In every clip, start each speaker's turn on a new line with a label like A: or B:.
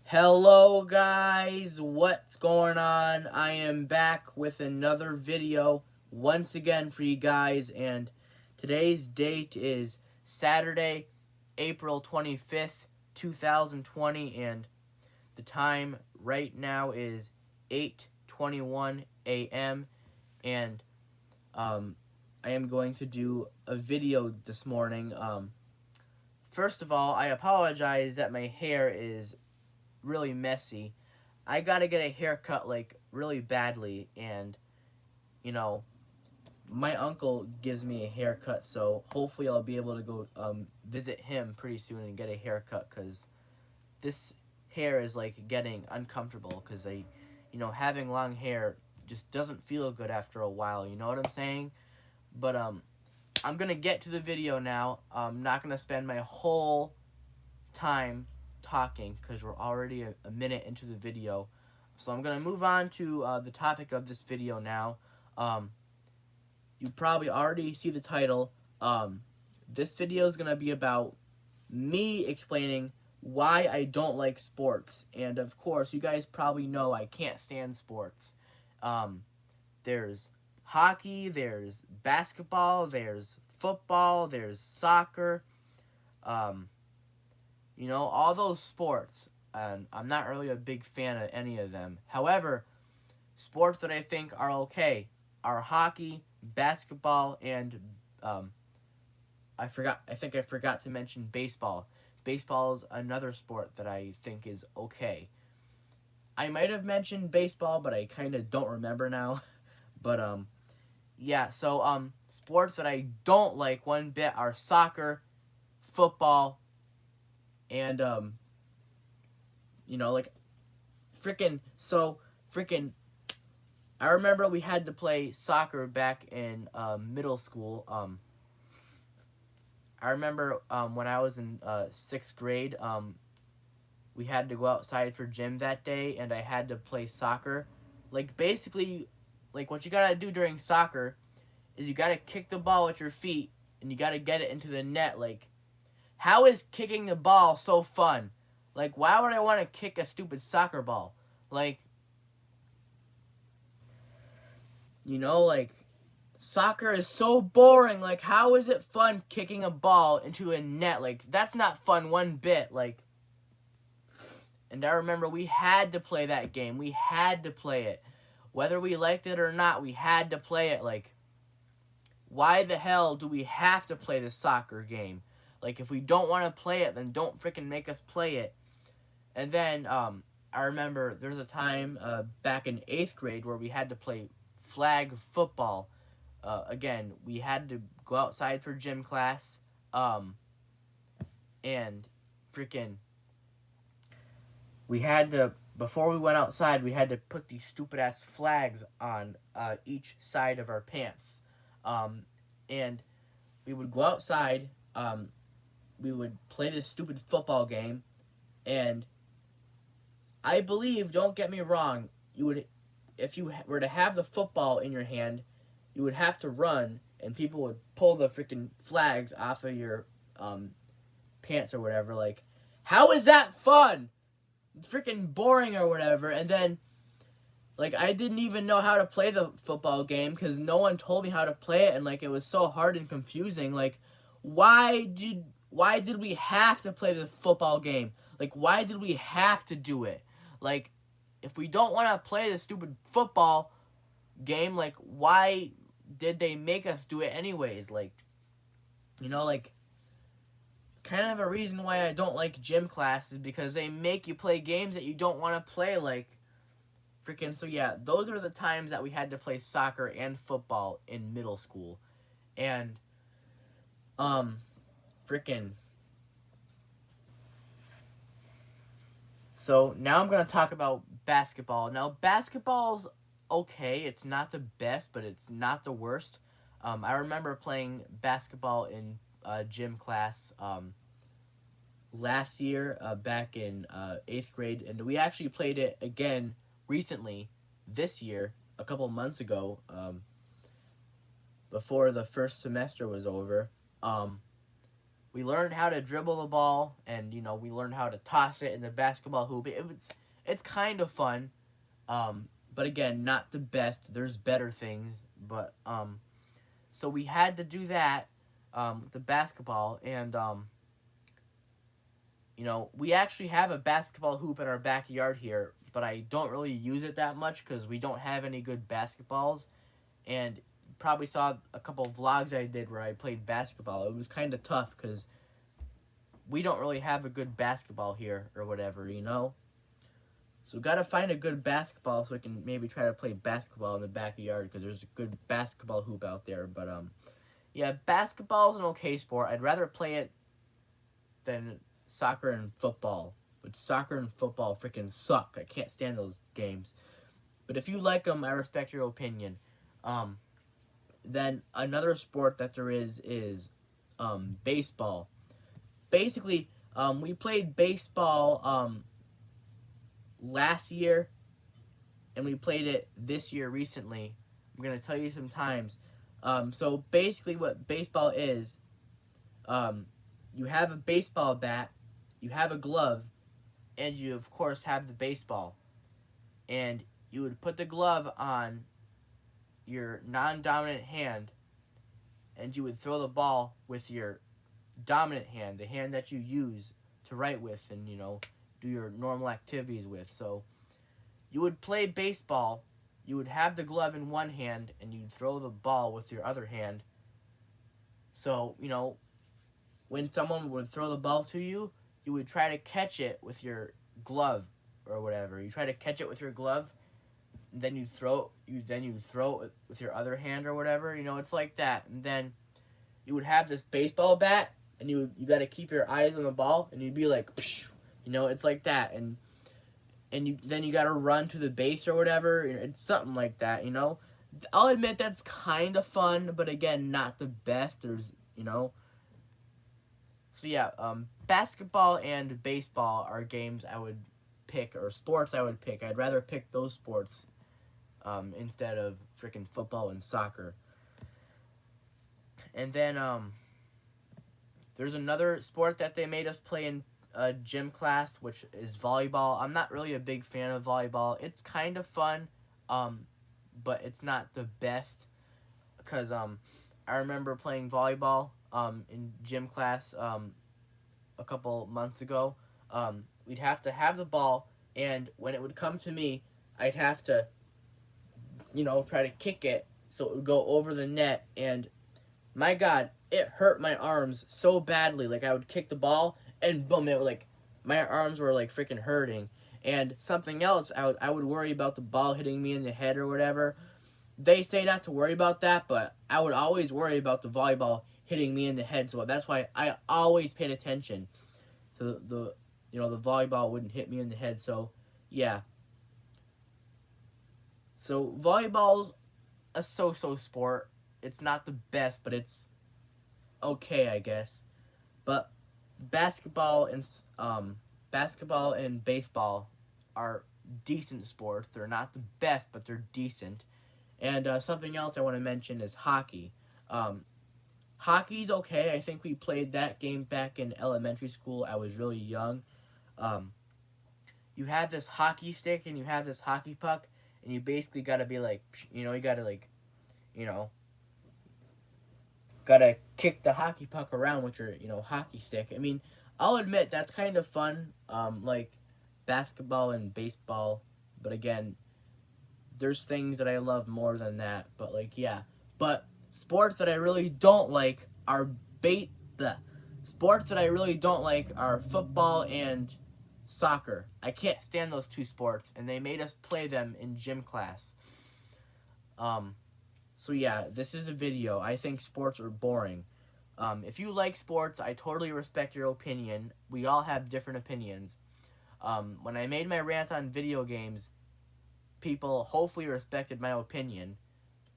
A: Hello guys, what's going on? I am back with another video once again for you guys, and today's date is Saturday, April 25th, 2020, and the time right now is 8:21 a.m. and I am going to do a video this morning. First of all, I apologize that my hair is really messy. I gotta get a haircut like really badly, and you know, my uncle gives me a haircut, so hopefully I'll be able to go visit him pretty soon and get a haircut, because this hair is like getting uncomfortable, because having long hair just doesn't feel good after a while, you know what I'm saying? But I'm gonna get to the video now. I'm not gonna spend my whole time talking because we're already a minute into the video. So I'm going to move on to the topic of this video now. You probably already see the title. This video is going to be about me explaining why I don't like sports. And of course, you guys probably know I can't stand sports. There's hockey, there's basketball, there's football, there's soccer. All those sports, and I'm not really a big fan of any of them. However, sports that I think are okay are hockey, basketball, and I think I forgot to mention baseball. Baseball is another sport that I think is okay. I might have mentioned baseball, but I kind of don't remember now. But sports that I don't like one bit are soccer, football, and I remember we had to play soccer back in middle school. I remember when I was in 6th grade, we had to go outside for gym that day, and I had to play soccer. Basically, what you gotta do during soccer is you gotta kick the ball with your feet, and you gotta get it into the net. How is kicking the ball so fun? Why would I want to kick a stupid soccer ball? Soccer is so boring. How is it fun kicking a ball into a net? That's not fun one bit. And I remember we had to play that game. We had to play it. Whether we liked it or not, we had to play it. Why the hell do we have to play the soccer game? If we don't want to play it, then don't freaking make us play it. And then I remember there's a time back in 8th grade where we had to play flag football. Again, we had to go outside for gym class. And we had to, before we went outside, we had to put these stupid-ass flags on each side of our pants. And we would go outside. We would play this stupid football game, and I believe, don't get me wrong, if you were to have the football in your hand, you would have to run, and people would pull the freaking flags off of your pants or whatever. How is that fun? Freaking boring or whatever. And then, I didn't even know how to play the football game because no one told me how to play it, and it was so hard and confusing. Why did we have to play the football game? Why did we have to do it? If we don't want to play the stupid football game, why did they make us do it anyways? Kind of a reason why I don't like gym class is because they make you play games that you don't want to play, so yeah, those are the times that we had to play soccer and football in middle school. And, so now I'm going to talk about basketball. Now, basketball's okay. It's not the best, but it's not the worst. I remember playing basketball in gym class last year, back in 8th grade, and we actually played it again recently, this year, a couple months ago, before the first semester was over. we learned how to dribble the ball, and we learned how to toss it in the basketball hoop. It's kind of fun, but again, not the best. There's better things, but so we had to do that, the basketball, and we actually have a basketball hoop in our backyard here, but I don't really use it that much because we don't have any good basketballs. And you probably saw a couple of vlogs I did where I played basketball. It was kind of tough because we don't really have a good basketball here or whatever. So we got to find a good basketball so we can maybe try to play basketball in the backyard because there's a good basketball hoop out there. But yeah, basketball is an okay sport. I'd rather play it than soccer and football. But soccer and football freaking suck. I can't stand those games. But if you like them, I respect your opinion. Then another sport that there is baseball. Basically, we played baseball last year, and we played it this year recently. I'm going to tell you some times. So basically what baseball is, you have a baseball bat, you have a glove, and you, of course, have the baseball. And you would put the glove on your non-dominant hand, and you would throw the ball with your dominant hand, the hand that you use to write with and, do your normal activities with. So you would play baseball, you would have the glove in one hand, and you'd throw the ball with your other hand. So, when someone would throw the ball to you, you would try to catch it with your glove or whatever. You try to catch it with your glove, and then you throw it with your other hand or whatever. It's like that. And then you would have this baseball bat, and you got to keep your eyes on the ball, and you'd be like, psh, it's like that. And then you got to run to the base or whatever. It's something like that. I'll admit that's kind of fun, but again, not the best. There's So yeah, basketball and baseball are games I would pick, or sports I would pick. I'd rather pick those sports instead of freaking football and soccer. And then there's another sport that they made us play in gym class, which is volleyball. I'm not really a big fan of volleyball. It's kind of fun, but it's not the best because I remember playing volleyball in gym class a couple months ago. We'd have to have the ball, and when it would come to me, I'd have to, try to kick it so it would go over the net, and my God, it hurt my arms so badly. Like, I would kick the ball, and boom, it would, my arms were, freaking hurting. And something else, I would worry about the ball hitting me in the head or whatever. They say not to worry about that, but I would always worry about the volleyball hitting me in the head, so that's why I always paid attention. So the volleyball wouldn't hit me in the head, so yeah. So volleyball's a so-so sport. It's not the best, but it's okay, I guess. But basketball and baseball are decent sports. They're not the best, but they're decent. And something else I want to mention is hockey. Hockey's okay. I think we played that game back in elementary school. I was really young. You have this hockey stick and you have this hockey puck, and you basically got to be you got to gotta kick the hockey puck around with your, hockey stick. I mean, I'll admit that's kind of fun, like basketball and baseball. But again, there's things that I love more than that. But yeah. But sports that I really don't like are sports that I really don't like are football and soccer. I can't stand those two sports, and they made us play them in gym class. So yeah, this is the video. I think sports are boring. If you like sports, I totally respect your opinion. We all have different opinions. When I made my rant on video games, people hopefully respected my opinion.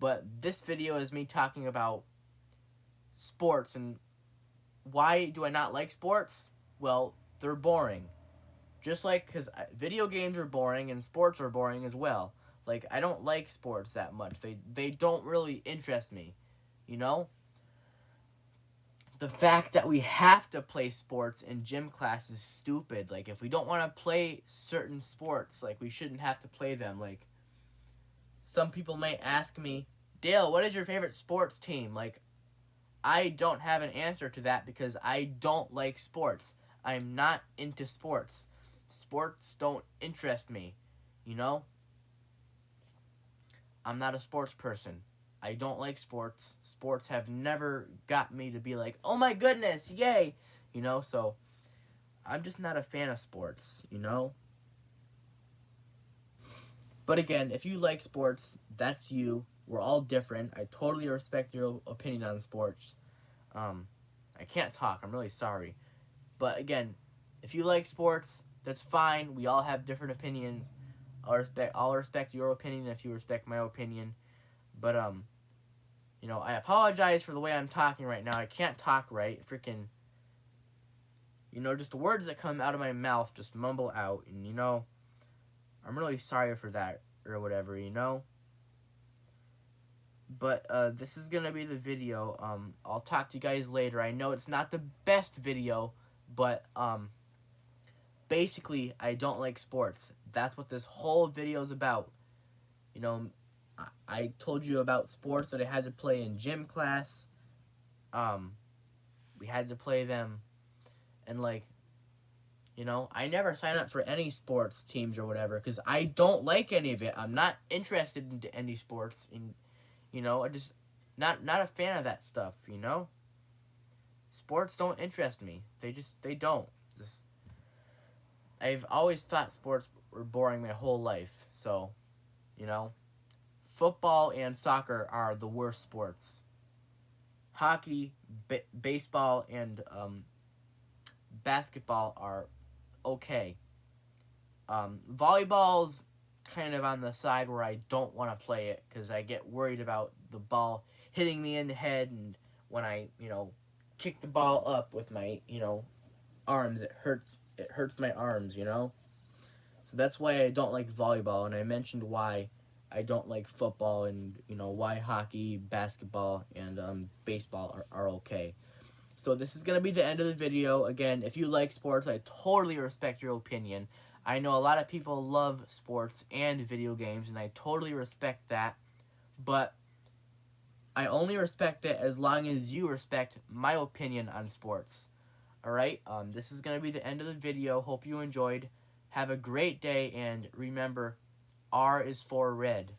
A: But this video is me talking about sports, and why do I not like sports? Well, they're boring. Just because video games are boring and sports are boring as well. I don't like sports that much. They don't really interest me, the fact that we have to play sports in gym class is stupid. Like, if we don't want to play certain sports, like, we shouldn't have to play them. Like, some people might ask me, Dale, what is your favorite sports team? Like, I don't have an answer to that because I don't like sports. I'm not into sports. Sports don't interest me, you know? I'm not a sports person. I don't like sports. Sports have never got me to be like, oh my goodness, yay! You know, so I'm just not a fan of sports, you know? But again, if you like sports, that's you. We're all different. I totally respect your opinion on sports. I can't talk. I'm really sorry. But again, if you like sports, that's fine. We all have different opinions. I'll respect your opinion if you respect my opinion. But you know, I apologize for the way I'm talking right now. I can't talk right. Freaking, you know, just the words that come out of my mouth just mumble out, and you know, I'm really sorry for that or whatever, you know. But this is gonna be the video. I'll talk to you guys later. I know it's not the best video, but basically, I don't like sports. That's what this whole video is about. You know, I told you about sports that I had to play in gym class. We had to play them, and like, you know, I never signed up for any sports teams or whatever because I don't like any of it. I'm not interested in any sports, and you know, I just not a fan of that stuff. You know, sports don't interest me. They don't. Just I've always thought sports were boring my whole life. So, you know, football and soccer are the worst sports. Hockey, baseball, and basketball are okay. Volleyball's kind of on the side where I don't want to play it because I get worried about the ball hitting me in the head, and when I, you know, kick the ball up with my, you know, arms, it hurts my arms, you know? So that's why I don't like volleyball, and I mentioned why I don't like football, and, you know, why hockey, basketball, and baseball are okay. So this is going to be the end of the video. Again, if you like sports, I totally respect your opinion. I know a lot of people love sports and video games, and I totally respect that. But I only respect it as long as you respect my opinion on sports. Alright, this is going to be the end of the video. Hope you enjoyed. Have a great day, and remember, R is for red.